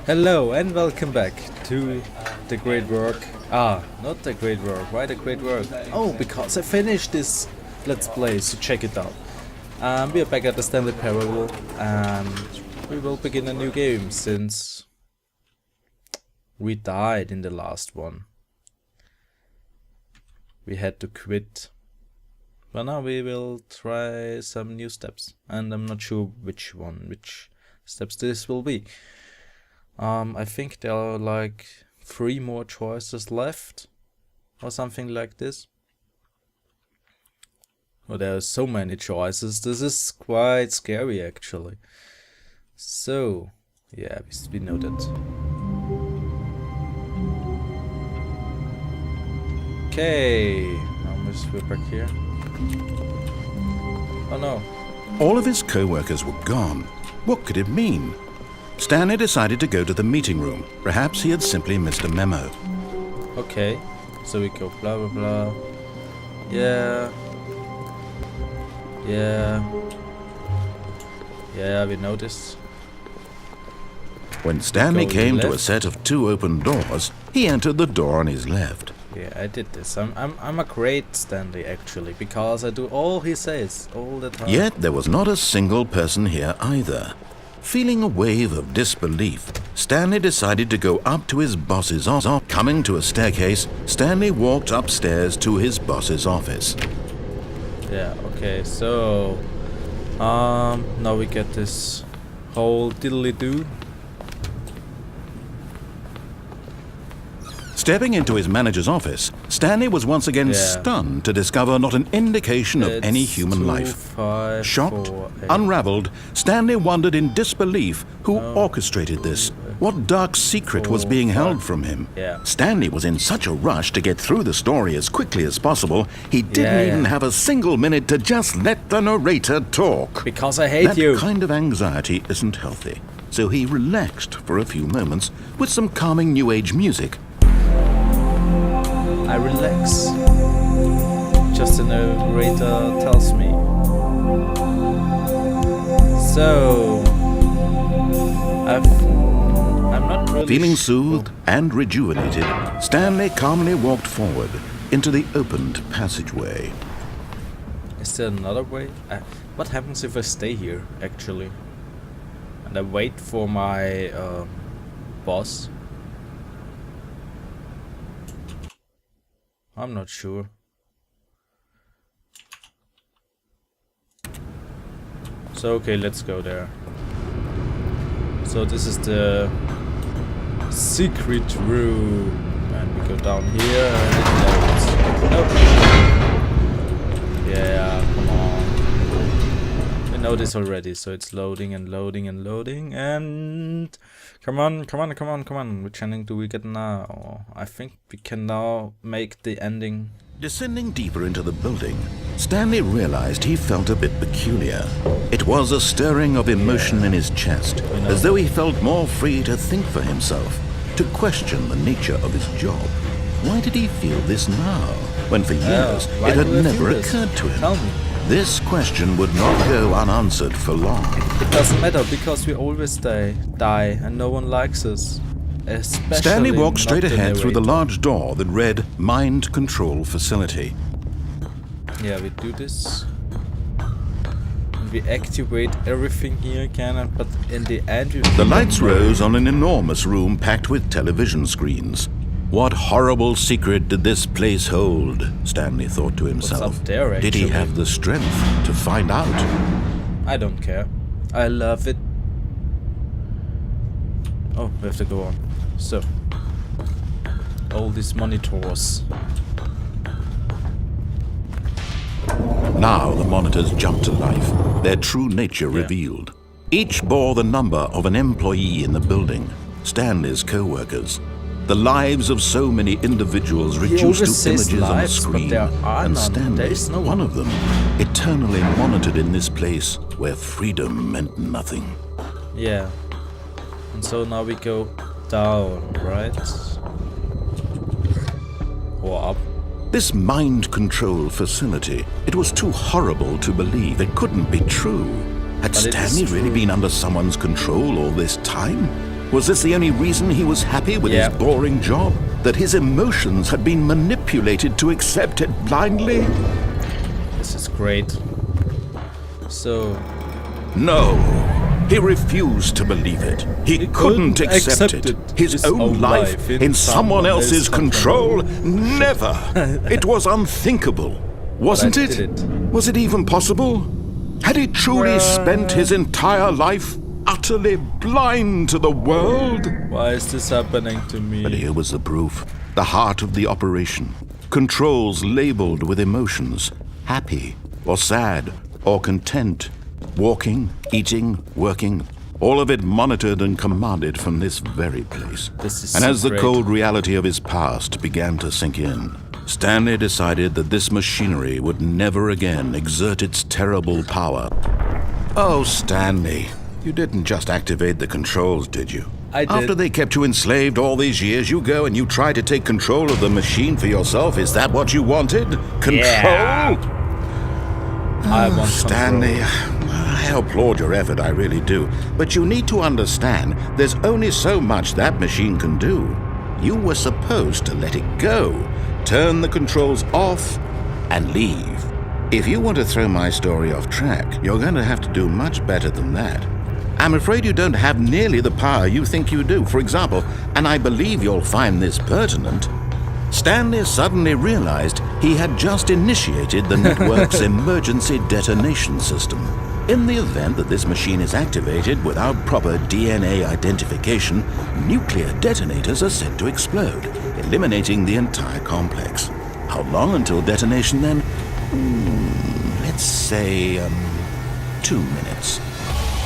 Hello and welcome back to the great work. Not the great work. Why the great work? Oh, because I finished this Let's Play, so check it out. We are back at the Stanley Parable and we will begin a new game since we died in the last one. We had to quit. But now we will try some new steps and I'm not sure which steps this will be. I think there are like 3 more choices left or something like this. Oh, there are so many choices. This is quite scary actually. So yeah, we know that. Okay, now we're back here. Oh no. All of his co-workers were gone. What could it mean? Stanley decided to go to the meeting room. Perhaps he had simply missed a memo. Okay, so we go blah blah blah. Yeah, we noticed. When Stanley came to a set of 2 open doors, he entered the door on his left. Yeah, I did this. I'm a great Stanley actually, because I do all he says all the time. Yet there was not a single person here either. Feeling a wave of disbelief, Stanley decided to go up to his boss's office. Coming to a staircase, Stanley walked upstairs to his boss's office. Yeah, okay, so now we get this whole diddly-doo. Stepping into his manager's office, Stanley was once again stunned to discover not an indication of any human life. Shocked, unraveled, Stanley wondered in disbelief who orchestrated this. What dark secret was being held from him? Stanley was in such a rush to get through the story as quickly as possible, he didn't even have a single minute to just let the narrator talk. Because I hate you. That kind of anxiety isn't healthy, so he relaxed for a few moments with some calming new age music. I relax. Just the narrator tells me. So I'm not really feeling soothed and rejuvenated, Stanley calmly walked forward into the opened passageway. Is there another way? What happens if I stay here actually? And I wait for my boss? I'm not sure. So okay, let's go there. So this is the secret room, and we go down here and it loads. Nope. Yeah, come on. We know this already, so it's loading and loading and loading and come on. Which ending do we get now? I think we can now make the ending. Descending deeper into the building, Stanley realized he felt a bit peculiar. It was a stirring of emotion in his chest, as though he felt more free to think for himself, to question the nature of his job. Why did he feel this now, when for years it had never occurred to him? Tell me. This question would not go unanswered for long. It doesn't matter, because we always die and no one likes us. Especially Stanley walked straight ahead through the narrator. large door that read Mind Control Facility. Yeah, we do this. And we activate everything here again, but in the end the lights rose on an enormous room packed with television screens. What horrible secret did this place hold? Stanley thought to himself. What's up there, did he have the strength to find out? I don't care. I love it. Oh, we have to go on. So, all these monitors. Now the monitors jumped to life, their true nature revealed. Each bore the number of an employee in the building, Stanley's co-workers. The lives of so many individuals reduced to images on a screen, and Stanley, one of them, eternally monitored in this place where freedom meant nothing. Yeah. And so now we go down, right? Or up. This mind control facility, it was too horrible to believe. It couldn't be true. Had Stanley really been under someone's control all this time? Was this the only reason he was happy with his boring job? That his emotions had been manipulated to accept it blindly? This is great. So... No. He refused to believe it. He couldn't accept it. His own life in someone else's control? Never. It was unthinkable. Wasn't it? Was it even possible? Had he truly spent his entire life utterly blind to the world? Why is this happening to me? But here was the proof. The heart of the operation. Controls labeled with emotions. Happy or sad or content. Walking, eating, working. All of it monitored and commanded from this very place. And as the cold reality of his past began to sink in, Stanley decided that this machinery would never again exert its terrible power. Oh, Stanley, you didn't just activate the controls, did you? I did. After they kept you enslaved all these years, you go and you try to take control of the machine for yourself. Is that what you wanted? Control? Yeah. I want Stanley, control. I applaud your effort, I really do. But you need to understand, there's only so much that machine can do. You were supposed to let it go, turn the controls off, and leave. If you want to throw my story off track, you're going to have to do much better than that. I'm afraid you don't have nearly the power you think you do. For example, and I believe you'll find this pertinent, Stanley suddenly realized he had just initiated the network's emergency detonation system. In the event that this machine is activated without proper DNA identification, nuclear detonators are said to explode, eliminating the entire complex. How long until detonation then? Let's say, 2 minutes.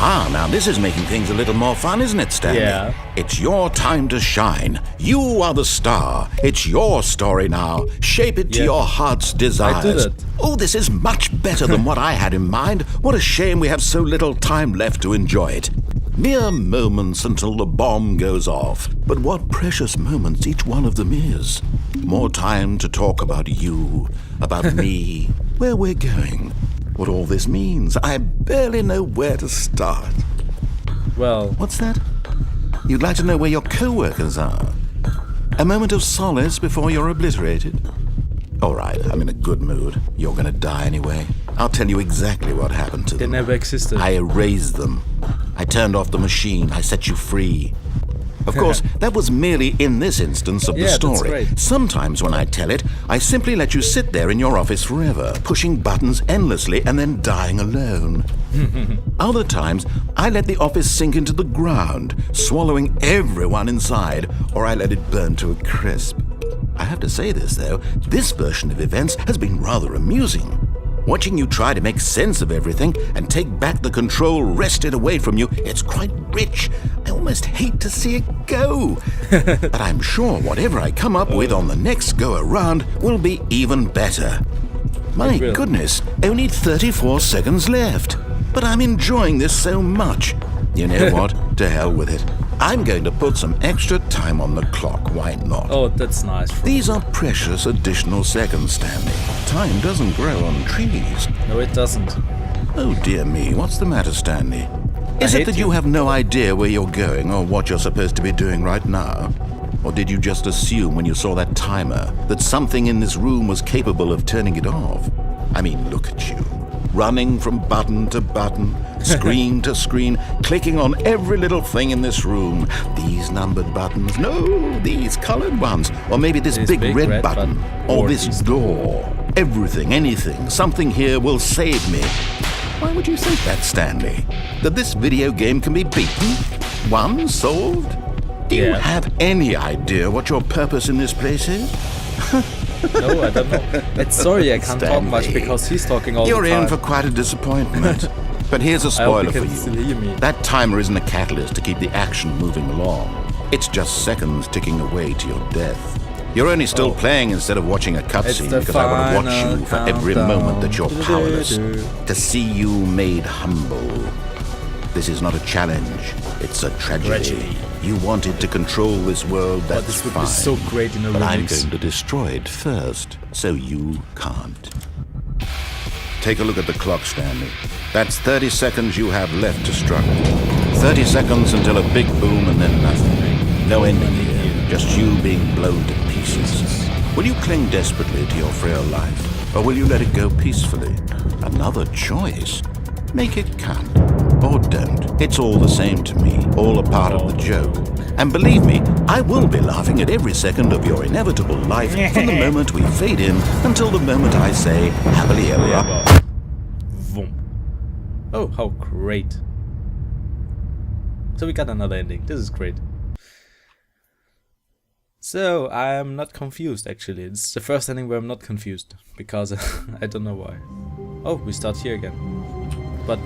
Now this is making things a little more fun, isn't it, Stanley? Yeah. It's your time to shine. You are the star. It's your story now. Shape it to your heart's desires. I did it. Oh, this is much better than what I had in mind. What a shame we have so little time left to enjoy it. Mere moments until the bomb goes off. But what precious moments each one of them is. More time to talk about you, about me, where we're going. What all this means. I barely know where to start. Well... What's that? You'd like to know where your co-workers are? A moment of solace before you're obliterated? All right, I'm in a good mood. You're gonna die anyway. I'll tell you exactly what happened to them. They never existed. I erased them. I turned off the machine. I set you free. Of course, that was merely in this instance of the story. That's great. Sometimes when I tell it, I simply let you sit there in your office forever, pushing buttons endlessly and then dying alone. Other times, I let the office sink into the ground, swallowing everyone inside, or I let it burn to a crisp. I have to say this, though, this version of events has been rather amusing. Watching you try to make sense of everything and take back the control wrested away from you, it's quite rich. I almost hate to see it go. But I'm sure whatever I come up with on the next go-around will be even better. My goodness, only 34 seconds left. But I'm enjoying this so much. You know what? To hell with it. I'm going to put some extra time on the clock. Why not? Oh, that's nice. These are precious additional seconds, Stanley. Time doesn't grow on trees. No, it doesn't. Oh, dear me. What's the matter, Stanley? Is it that you have no idea where you're going or what you're supposed to be doing right now? Or did you just assume when you saw that timer that something in this room was capable of turning it off? I mean, look at you. Running from button to button, screen to screen, clicking on every little thing in this room. These numbered buttons, no, these colored ones. Or maybe this big red button. Or this door. Everything, anything, something here will save me. Why would you think that, Stanley? That this video game can be beaten? Won? Solved? Do you have any idea what your purpose in this place is? No, I don't know. Sorry, I can't talk much because he's talking all the time. You're in for quite a disappointment. But here's a spoiler for still hear me. you. That timer isn't a catalyst to keep the action moving along. It's just seconds ticking away to your death. You're only still playing instead of watching a cutscene because I want to watch you for every moment that you're powerless. To see you made humble. This is not a challenge. It's a tragedy. You wanted to control this world, that's this would fine. be so great in a but I'm remix. going to destroy it first, so you can't. Take a look at the clock, Stanley. That's 30 seconds you have left to struggle. 30 seconds until a big boom and then nothing. No ending here, just you being blown to pieces. Will you cling desperately to your frail life, or will you let it go peacefully? Another choice. Make it count, or don't. It's all the same to me, all a part of the joke. And believe me, I will be laughing at every second of your inevitable life from the moment we fade in until the moment I say, happily ever after. Vroom. Oh, how great. So we got another ending. This is great. So, I'm not confused actually. It's the first ending where I'm not confused. Because I don't know why. Oh, we start here again. But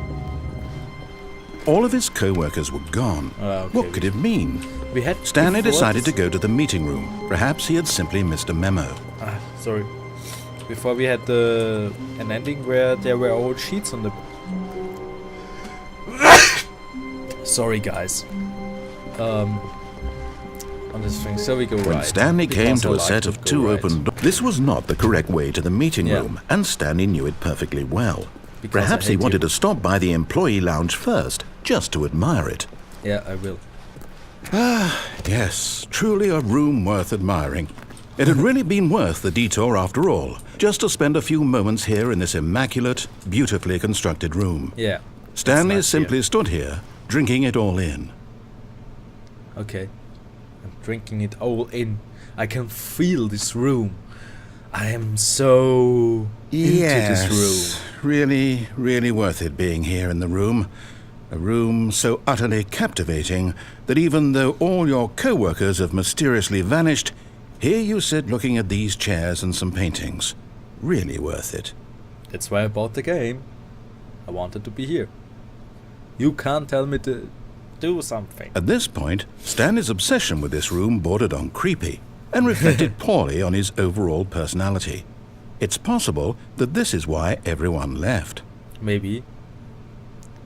all of his co-workers were gone. Okay. What could it mean? We had Stanley decided to go to the meeting room. Perhaps he had simply missed a memo. Sorry. Before we had an ending where there were old sheets on the... Sorry guys. On this thing, so we go right. When Stanley came to a set of two open doors, this was not the correct way to the meeting room, and Stanley knew it perfectly well. Perhaps he wanted to stop by the employee lounge first, just to admire it. Yeah, I will. Ah, yes, truly a room worth admiring. It had really been worth the detour after all, just to spend a few moments here in this immaculate, beautifully constructed room. Yeah. Stanley simply stood here, drinking it all in. Okay. I'm drinking it all in. I can feel this room. I am so into this room. Really, really worth it being here in the room. A room so utterly captivating that even though all your co-workers have mysteriously vanished, here you sit looking at these chairs and some paintings. Really worth it. That's why I bought the game. I wanted to be here. You can't tell me to do something. At this point, Stanley's obsession with this room bordered on creepy and reflected poorly on his overall personality. It's possible that this is why everyone left. Maybe.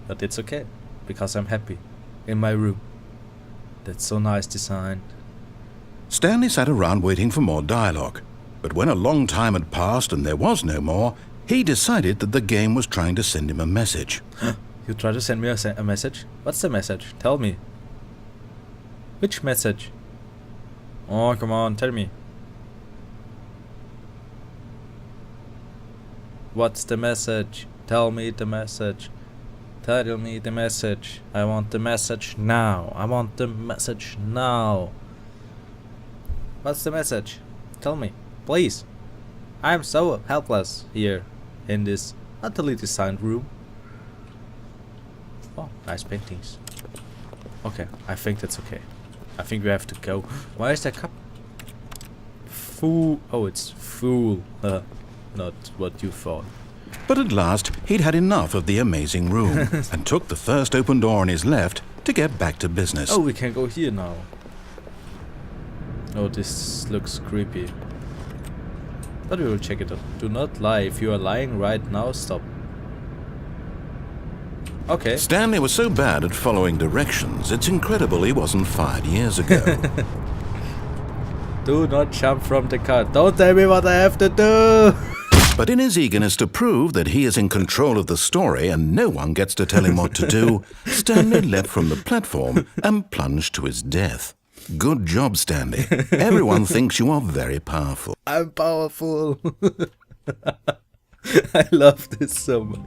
But it's okay, because I'm happy in my room. That's so nice design. Stanley sat around waiting for more dialogue, but when a long time had passed and there was no more, he decided that the game was trying to send him a message. You try to send me a message? What's the message? Tell me. Which message? Oh, come on, tell me. What's the message? Tell me the message. Tell me the message. I want the message now. I want the message now. What's the message? Tell me, please. I'm so helpless here in this utterly designed room. Oh, nice paintings. Okay, I think that's okay. I think we have to go. Why is that cup? Fool. Oh, it's fool. Not what you thought. But at last, he'd had enough of the amazing room and took the first open door on his left to get back to business. Oh, we can go here now. Oh, this looks creepy. But we will check it out. Do not lie. If you are lying right now, stop. Okay. Stanley was so bad at following directions, it's incredible he wasn't fired years ago. Do not jump from the car. Don't tell me what I have to do. But in his eagerness to prove that he is in control of the story and no one gets to tell him what to do, Stanley leapt from the platform and plunged to his death. Good job, Stanley. Everyone thinks you are very powerful. I'm powerful. I love this so much.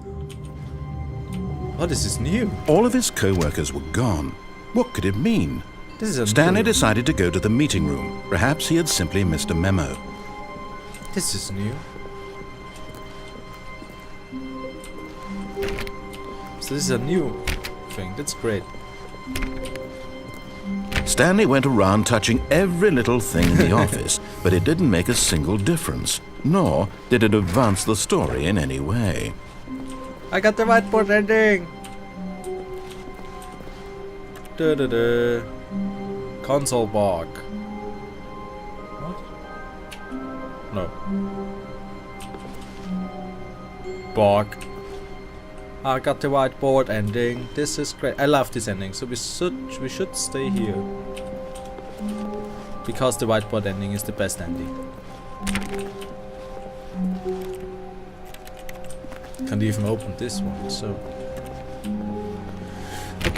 Oh, this is new. All of his co-workers were gone. What could it mean? This is a Stanley new... decided to go to the meeting room. Perhaps he had simply missed a memo. This is new. So this is a new thing. That's great. Stanley went around touching every little thing in the office, but it didn't make a single difference, nor did it advance the story in any way. I got the whiteboard ending. Da-da-da. Console bug. What? No. Bug. I got the whiteboard ending. This is great. I love this ending. So we should stay here because the whiteboard ending is the best ending. Can't even open this one. So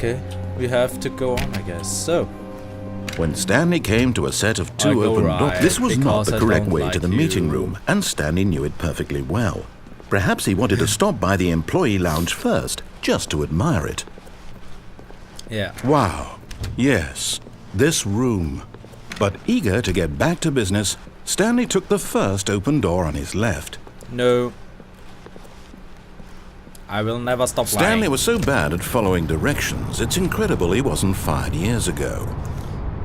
Okay, we have to go on, I guess. So, when Stanley came to a set of I two go open right, doors, this was not because the I correct don't way like to the you. meeting room, and Stanley knew it perfectly well. Perhaps he wanted to stop by the employee lounge first, just to admire it. yeah. Wow, yes, this room. But eager to get back to business, Stanley took the first open door on his left. No. I will never stop lying. Stanley was so bad at following directions, it's incredible he wasn't fired years ago.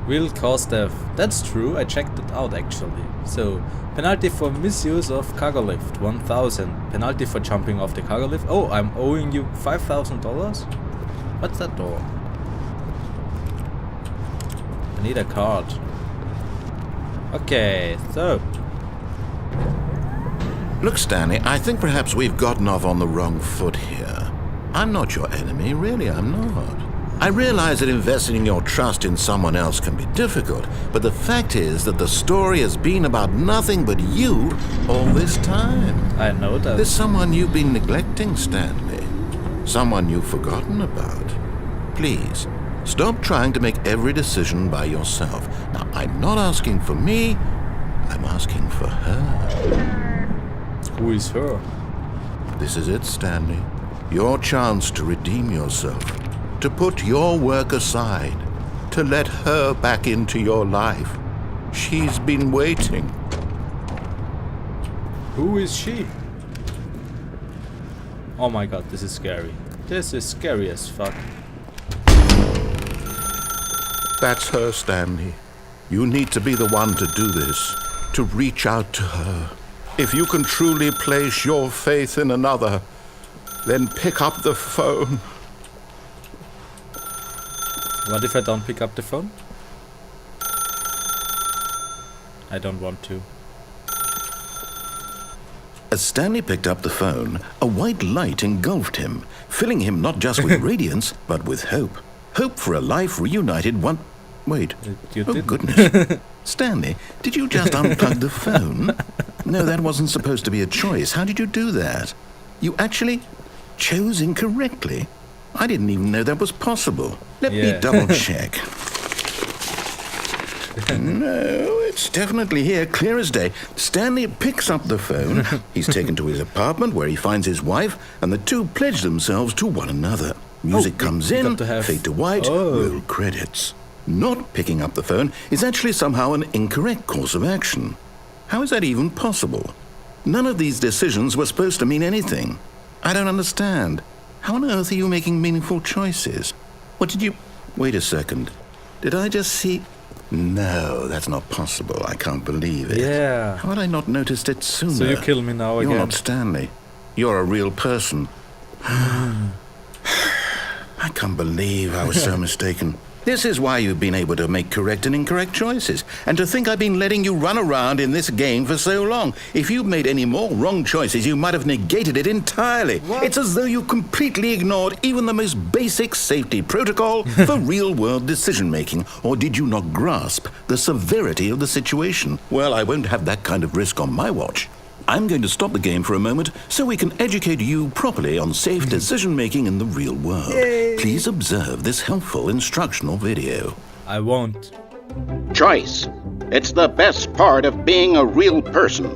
Will cause death. That's true, I checked it out actually. So, penalty for misuse of cargo lift, 1,000. Penalty for jumping off the cargo lift. Oh, I'm owing you $5,000? What's that door? I need a card. Okay, so. Look, Stanley, I think perhaps we've gotten off on the wrong foot here. I'm not your enemy, really, I'm not. I realize that investing your trust in someone else can be difficult, but the fact is that the story has been about nothing but you all this time. I know that. There's someone you've been neglecting, Stanley. Someone you've forgotten about. Please, stop trying to make every decision by yourself. Now, I'm not asking for me, I'm asking for her. Who is her? This is it, Stanley. Your chance to redeem yourself. To put your work aside. To let her back into your life. She's been waiting. Who is she? Oh my god, this is scary. This is scary as fuck. That's her, Stanley. You need to be the one to do this. To reach out to her. If you can truly place your faith in another, then pick up the phone. What if I don't pick up the phone? I don't want to. As Stanley picked up the phone, a white light engulfed him, filling him not just with radiance, but with hope. Hope for a life reunited one... Wait. You Oh, didn't. goodness. Stanley, did you just unplug the phone? No, that wasn't supposed to be a choice. How did you do that? You actually chose incorrectly. I didn't even know that was possible. Let me double check. No, it's definitely here, clear as day. Stanley picks up the phone. He's taken to his apartment where he finds his wife, and the two pledge themselves to one another. Music comes in, fade to white, roll credits. Not picking up the phone is actually somehow an incorrect course of action. How is that even possible? None of these decisions were supposed to mean anything. I don't understand. How on earth are you making meaningful choices? What did you... Wait a second. Did I just see... No, that's not possible. I can't believe it. Yeah. How had I not noticed it sooner? So you kill me now again. You're not Stanley. You're a real person. I can't believe I was so mistaken. This is why you've been able to make correct and incorrect choices. And to think I've been letting you run around in this game for so long. If you'd made any more wrong choices, you might have negated it entirely. What? It's as though you completely ignored even the most basic safety protocol for real-world decision-making. Or did you not grasp the severity of the situation? Well, I won't have that kind of risk on my watch. I'm going to stop the game for a moment so we can educate you properly on safe decision-making in the real world. Yay. Please observe this helpful instructional video. I won't. Choice. It's the best part of being a real person.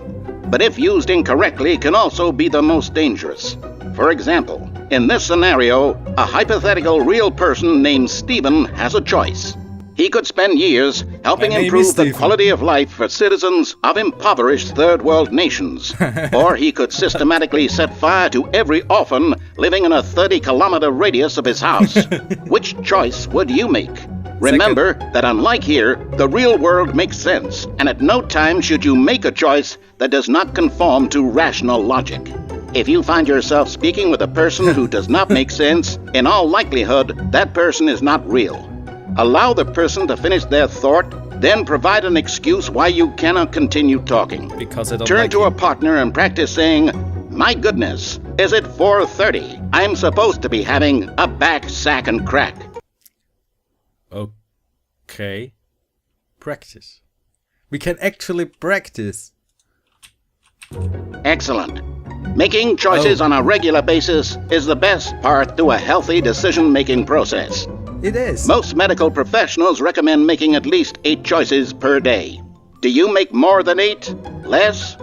But if used incorrectly, can also be the most dangerous. For example, in this scenario, a hypothetical real person named Stephen has a choice. He could spend years helping improve the quality of life for citizens of impoverished third world nations. Or he could systematically set fire to every orphan living in a 30-kilometer radius of his house. Which choice would you make? Remember that unlike here, the real world makes sense, and at no time should you make a choice that does not conform to rational logic. If you find yourself speaking with a person who does not make sense, in all likelihood, that person is not real. Allow the person to finish their thought, then provide an excuse why you cannot continue talking. Because I don't Turn like to you. a partner and practice saying, "My goodness, is it 4:30? I'm supposed to be having a back, sack, and crack." Okay. Practice. We can actually practice. Excellent. Making choices on a regular basis is the best part to a healthy decision-making process. It is. Most medical professionals recommend making at least 8 choices per day. Do you make more than 8? Less?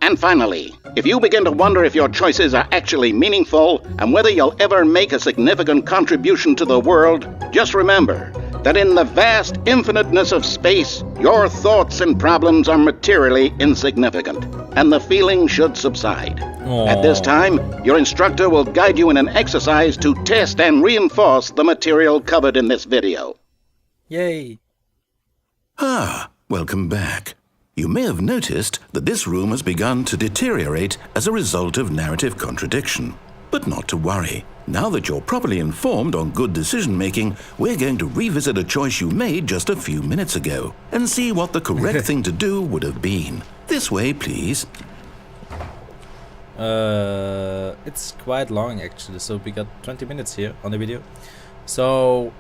And finally, if you begin to wonder if your choices are actually meaningful and whether you'll ever make a significant contribution to the world, just remember that in the vast infiniteness of space, your thoughts and problems are materially insignificant, and the feeling should subside. Aww. At this time, your instructor will guide you in an exercise to test and reinforce the material covered in this video. Yay. Ah, welcome back. You may have noticed that this room has begun to deteriorate as a result of narrative contradiction. But not to worry. Now that you're properly informed on good decision-making, we're going to revisit a choice you made just a few minutes ago and see what the correct thing to do would have been. This way, please. It's quite long actually, so we got 20 minutes here on the video. So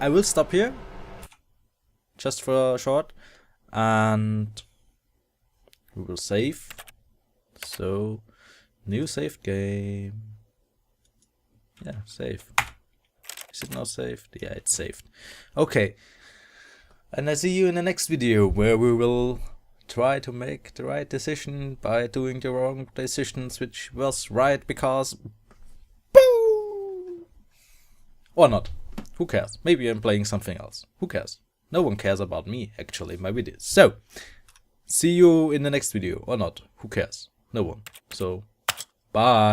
I will stop here just for a short and we will save. So new saved game. Yeah, save. Is it not saved? Yeah, it's saved. Okay. And I see you in the next video where we will try to make the right decision by doing the wrong decisions, which was right because boo! Or not. Who cares? Maybe I'm playing something else. Who cares? No one cares about me, actually, my videos. So, see you in the next video. Or not. Who cares? No one. So, bye.